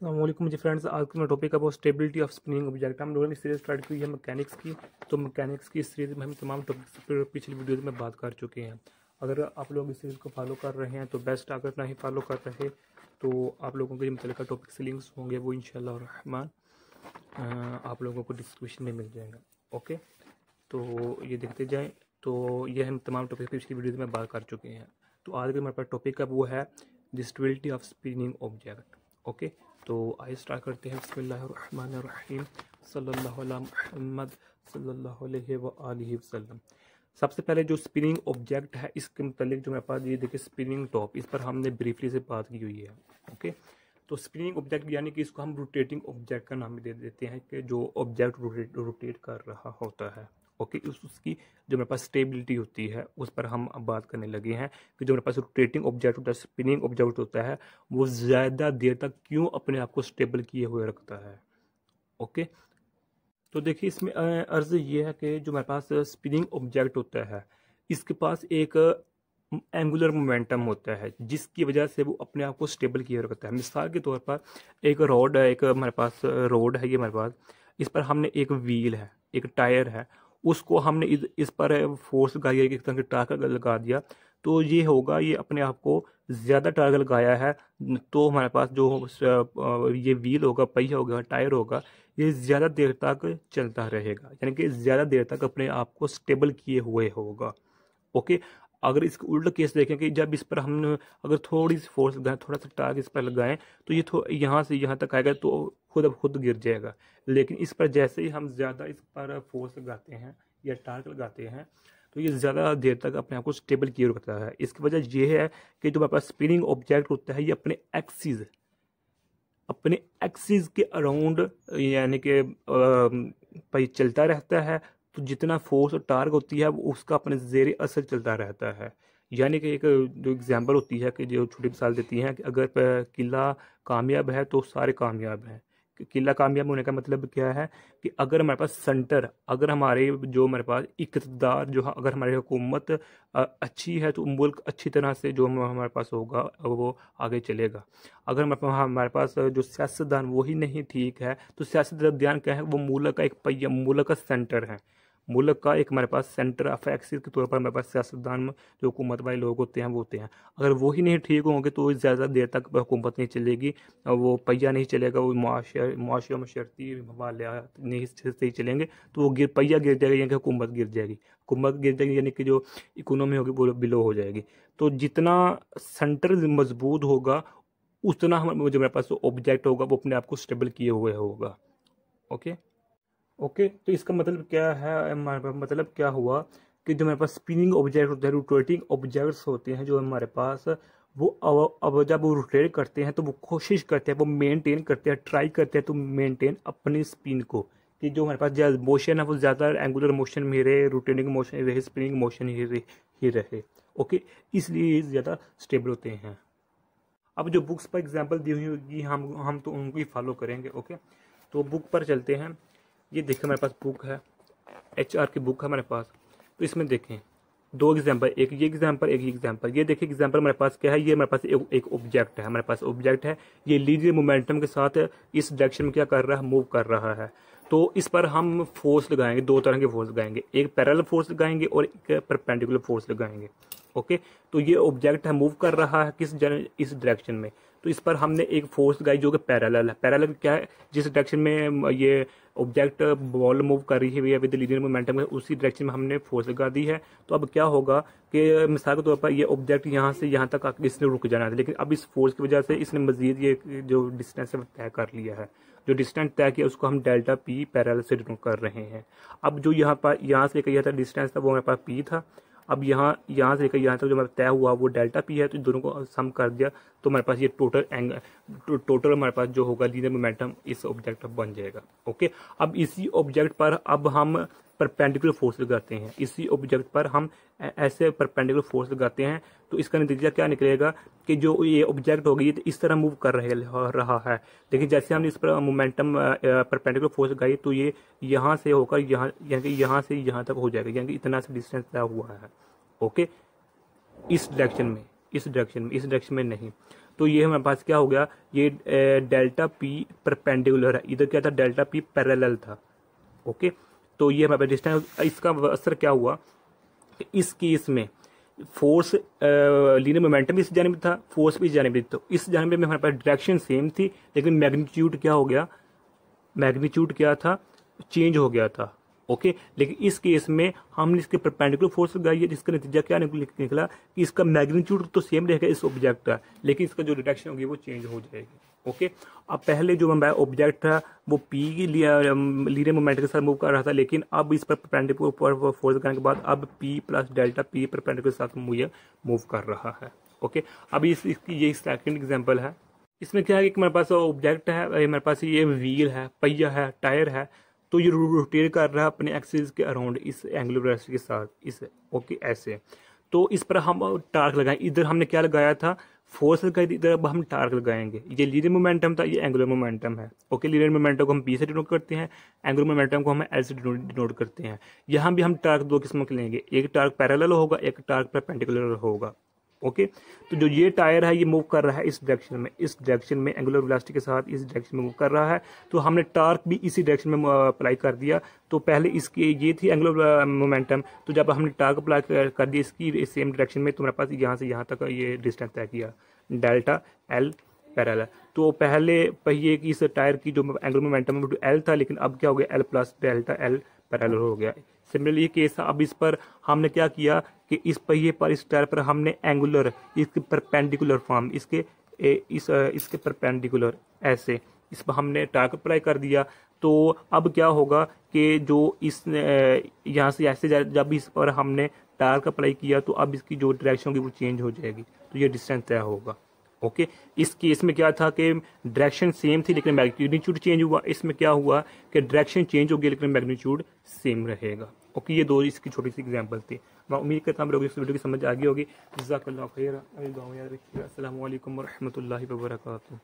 अस्सलामुअलैकुम जी फ्रेंड्स, आज का मेरा टॉपिक है वो स्टेबिलिटी ऑफ स्पिनिंग ऑब्जेक्ट। हम लोगों ने सीरीज स्टार्ट की है मैकेनिक्स की। तो मैकेनिक्स की सीरीज में हम तमाम टॉपिक्स पर पिछली वीडियो में बात कर चुके हैं। अगर आप लोग इस सीरीज को फॉलो कर रहे हैं तो बेस्ट, अगर नहीं फॉलो कर रहे तो आप लोगों के मुतल्लिका टॉपिक से लिंक्स होंगे वो इंशाल्लाह रहमान आप लोगों को डिस्क्रिप्शन में मिल जाएगा। ओके, तो ये देखते जाएँ। तो ये हम तमाम टॉपिक पिछली वीडियो में बात कर चुके हैं। तो आज का हमारे पास टॉपिक है वो है the stability of spinning object. Okay, तो आइए स्टार्ट करते हैं। बिस्मिल्लाहिर्रहमानिर्रहीम, सल्लल्लाहु अला मुहम्मद सल्लल्लाहु अलैहि व आलिहि वसल्लम। सबसे पहले जो स्पिनिंग ऑब्जेक्ट है इसके मतलब जो मेरे पास ये देखिए स्पिनिंग टॉप, इस पर हमने ब्रीफली से बात की हुई है। ओके, तो स्पिनिंग ऑब्जेक्ट यानी कि इसको हम रोटेटिंग ऑब्जेक्ट का नाम भी दे देते हैं कि जो ऑब्जेक्ट रोटेट कर रहा होता है। ओके, उसकी जो मेरे पास स्टेबिलिटी होती है उस पर हम अब बात करने लगे हैं कि जो मेरे पास रोटेटिंग ऑब्जेक्ट होता है, स्पिनिंग ऑब्जेक्ट होता है, वो ज़्यादा देर तक क्यों अपने आप को स्टेबल किए हुए रखता है। ओके, तो देखिए इसमें अर्ज ये है कि जो मेरे पास स्पिनिंग ऑब्जेक्ट होता है इसके पास एक एंगुलर मोमेंटम होता है जिसकी वजह से वो अपने आप को स्टेबल किए रखता है। मिसाल के तौर पर एक रोड है, एक हमारे पास रोड है, ये हमारे पास इस पर हमने एक व्हील है, एक टायर है, उसको हमने इस पर फोर्स लगाई, एक तरह की टार्क लगा दिया तो ये होगा, ये अपने आप को ज़्यादा टार्क लगाया है तो हमारे पास जो ये व्हील होगा, पहिया होगा, टायर होगा, ये ज़्यादा देर तक चलता रहेगा, यानी कि ज़्यादा देर तक अपने आप को स्टेबल किए हुए होगा। ओके, अगर इसका उल्टा केस देखें कि जब इस पर हम अगर थोड़ी सी फोर्स लगाएं, थोड़ा सा टार्क इस पर लगाएं तो ये यहाँ से यहाँ तक आएगा तो खुद अब खुद गिर जाएगा। लेकिन इस पर जैसे ही हम ज़्यादा इस पर फोर्स लगाते हैं या टार्क लगाते हैं तो ये ज़्यादा देर तक अपने आप को स्टेबल किए रखता है। इसकी वजह यह है कि जो हमारे पास स्पिनिंग ऑब्जेक्ट होता है ये अपने एक्सिस के अराउंड यानी कि भाई चलता रहता है। तो जितना फोर्स और टार्क होती है वो उसका अपने ज़ेर असर चलता रहता है। यानी कि एक जो एग्जांपल होती है कि जो छोटी मिसाल देती हैं कि अगर किला कामयाब है तो सारे कामयाब हैं। किला कामयाब होने का मतलब क्या है कि अगर हमारे पास सेंटर, अगर हमारे जो हमारे पास इक़्तिदार, जो अगर हमारी हुकूमत अच्छी है तो मुल्क अच्छी तरह से जो हमारे पास होगा वो आगे चलेगा। अगर हमारे पास जो सियासतदान वही नहीं ठीक है तो सियासतदान क्या है, वो मुल्क का एक पहिया, मुल्क का सेंटर है, मुल्क का एक हमारे पास सेंटर ऑफ एक्सिस के तौर पर हमारे पास सियासतदान जो हुकूमत वाले लोग होते हैं वो होते हैं। अगर वही नहीं ठीक होंगे तो ज़्यादा देर तक हुकूमत नहीं चलेगी, वो पहिया नहीं चलेगा, वो मुआशी मशरती मामलात नहीं सही चलेंगे तो वो पहिया गिर जाएगा, यानी कि हुकूमत गिर जाएगी। हुकूमत गिर जाएगी यानी कि जो इकोनॉमी होगी वो बिलो हो जाएगी। तो जितना सेंटर मजबूत होगा उतना हम जो मेरे पास ऑब्जेक्ट होगा वो अपने आप को स्टेबल किए हुए होगा। ओके, तो इसका मतलब क्या है, हमारे पास मतलब क्या हुआ कि जो हमारे पास स्पिनिंग ऑब्जेक्ट होते हैं, रोटेटिंग ऑब्जेक्ट्स होते हैं जो हमारे पास, वो अब जब वो रोटेट करते हैं तो वो कोशिश करते हैं, वो मेंटेन करते हैं, ट्राई करते हैं तो मेंटेन अपनी स्पिन को, कि जो हमारे पास जो मोशन है वो ज़्यादा एंगुलर मोशन में रहे, रोटेटिंग मोशन रहे, स्पिनिंग मोशन ही रहे। ओके, इसलिए ये ज़्यादा स्टेबल होते हैं। अब जो बुक्स पर एग्जाम्पल दी हुई होगी हम तो उनको ही फॉलो करेंगे। ओके, तो बुक पर चलते हैं। ये देखें हमारे पास बुक है, HR की बुक है हमारे पास। तो इसमें देखें दो एग्जांपल, एक ये एग्जांपल, एक ये एग्जांपल। ये देखिए एग्जांपल हमारे पास क्या है, ये हमारे पास एक ऑब्जेक्ट है, हमारे पास ऑब्जेक्ट है, ये लीनियर मोमेंटम के साथ इस डायरेक्शन में क्या कर रहा है, मूव कर रहा है। तो इस पर हम फोर्स लगाएंगे, दो तरह के फोर्स लगाएंगे, एक पैरेलल फोर्स लगाएंगे और एक परपेंडिकुलर फोर्स लगाएंगे। ओके, तो ये ऑब्जेक्ट है, मूव कर रहा है इस डायरेक्शन में, तो इस पर हमने एक फोर्स लगाई जो कि पैरेलल है। पैरेलल क्या है, जिस डायरेक्शन में ये ऑब्जेक्ट बॉल मूव कर रही है विद लीनियर मोमेंटम, उसी डायरेक्शन में हमने फोर्स लगा दी है। तो अब क्या होगा कि मिसाल के तौर पर ये ऑब्जेक्ट यहाँ से यहाँ तक आकर इसने रुक जाना था, लेकिन अब इस फोर्स की वजह से इसने मजीद ये जो डिस्टेंस है तय कर लिया है। जो डिस्टेंस तय किया उसको हम डेल्टा P पैरेलल से डिनोट कर रहे हैं। अब जो यहाँ से लेकर था डिस्टेंस था वो हमारे पास P था। अब यहाँ से लेकर यहाँ तक जो हमारा तय हुआ वो डेल्टा P है, तो दोनों को सम कर दिया तो हमारे पास ये टोटल हमारे पास जो होगा लीनियर मोमेंटम इस ऑब्जेक्ट पर बन जाएगा। ओके, अब इसी ऑब्जेक्ट पर अब हम परपेंडिकुलर फोर्स लगाते हैं, इसी ऑब्जेक्ट पर हम ऐसे परपेंडिकुलर फोर्स लगाते हैं तो इसका नतीजा क्या निकलेगा कि जो ये ऑब्जेक्ट होगी ये इस तरह मूव कर रहा है, लेकिन जैसे हमने इस पर मोमेंटम परपेंडिकुलर फोर्स लगाई तो ये यहाँ से होकर यहाँ, यानी कि यहाँ से यहाँ तक हो जाएगा, यानी कि इतना सा डिस्टेंस तय हुआ है। ओके, इस डायरेक्शन में नहीं। तो ये हमारे पास क्या हो गया, ये डेल्टा पी परपेंडिकुलर है, इधर क्या था डेल्टा पी पैरेलल था। ओके, तो ये हमारे पास डिस्टेंस, इसका असर क्या हुआ कि इस केस में फोर्स लीनियर मोमेंटम भी इस जानिब था, फोर्स भी इस जानिब थी, तो इस जानिब में हमारे पास डायरेक्शन सेम थी, लेकिन मैग्नीट्यूड क्या हो गया, मैग्नीट्यूड क्या था, चेंज हो गया था। ओके, लेकिन इस केस में हमने इसके परपेंडिकुलर फोर्स लगाई है, जिसका नतीजा क्या निकला कि इसका मैग्नीट्यूड तो सेम रहेगा इस ऑब्जेक्ट का, लेकिन इसका जो डायरेक्शन होगी वो चेंज हो जाएगी। ओके, अब पहले जो हमारा ऑब्जेक्ट था वो पी की लीनियर मोमेंटम के साथ मूव कर रहा था, लेकिन अब इस पर परपेंडिकुलर फोर्स लगाने के बाद अब P plus delta P perpendicular के साथ मूव कर रहा है। ओके, अभी इसकी ये सेकंड एग्जांपल है। इसमें क्या है कि हमारे पास ऑब्जेक्ट है, हमारे पास ये व्हील है, पहिया है, टायर है, तो ये रोटेट कर रहा है अपने एक्सिस के अराउंड इस एंगुलर वेलोसिटी के साथ, इस ओके ऐसे। तो इस पर हम टार्क लगाएं, इधर हमने क्या लगाया था, फोर्स लगाई थी, इधर अब हम टार्क लगाएंगे। ये लीनियर मोमेंटम था, ये एंगुलर मोमेंटम है। ओके, लीनियर मोमेंटम को हम पी से डिनोट करते हैं, एंगुलर मोमेंटम को हम एल से डिनोट करते हैं। यहाँ भी हम टार्क दो किस्मों के लेंगे, एक टार्क पैरेलल होगा, एक टार्क परपेंडिकुलर होगा। ओके, तो जो ये टायर है ये मूव कर रहा है इस डायरेक्शन में एंगुलर वेलोसिटी के साथ इस डायरेक्शन में मूव कर रहा है, तो हमने टार्क भी इसी डायरेक्शन में अप्लाई कर दिया। तो पहले इसकी ये थी एंगुलर मोमेंटम, तो जब हमने टार्क अप्लाई कर दिया इसकी सेम डायरेक्शन में, तो मेरे पास यहाँ से यहाँ तक ये डिस्टेंस तय किया डेल्टा एल पैरेलल। तो पहले पहिए की इस टायर की जो एंगुलर मोमेंटम है एल था, लेकिन अब क्या हो गया L plus delta L parallel हो गया। सिमिलरली ये केस अब इस पर हमने क्या किया कि इस पहिए पर इस टायर पर हमने एंगुलर इसके परपेंडिकुलर फॉर्म इसके परपेंडिकुलर ऐसे इस पर हमने टार्क अप्लाई कर दिया। तो अब क्या होगा कि जो इस यहाँ से ऐसे जब इस पर हमने टार्क अप्लाई किया तो अब इसकी जो डायरेक्शन होगी वो चेंज हो जाएगी, तो ये डिस्टेंस तय होगा। ओके, इस केस में क्या था कि डायरेक्शन सेम थी लेकिन मैग्नीट्यूड चेंज हुआ। इसमें क्या हुआ कि डायरेक्शन चेंज हो गया लेकिन मैग्नीट्यूड सेम रहेगा। ओके, ये दो इसकी छोटी सी एग्जांपल थी। मैं उम्मीद करता हूँ इस वीडियो की समझ आ गई होगी। जज़ाकल्लाहु खैर, अस्सलामु अलैकुम व रहमतुल्लाहि व बरकातुहू।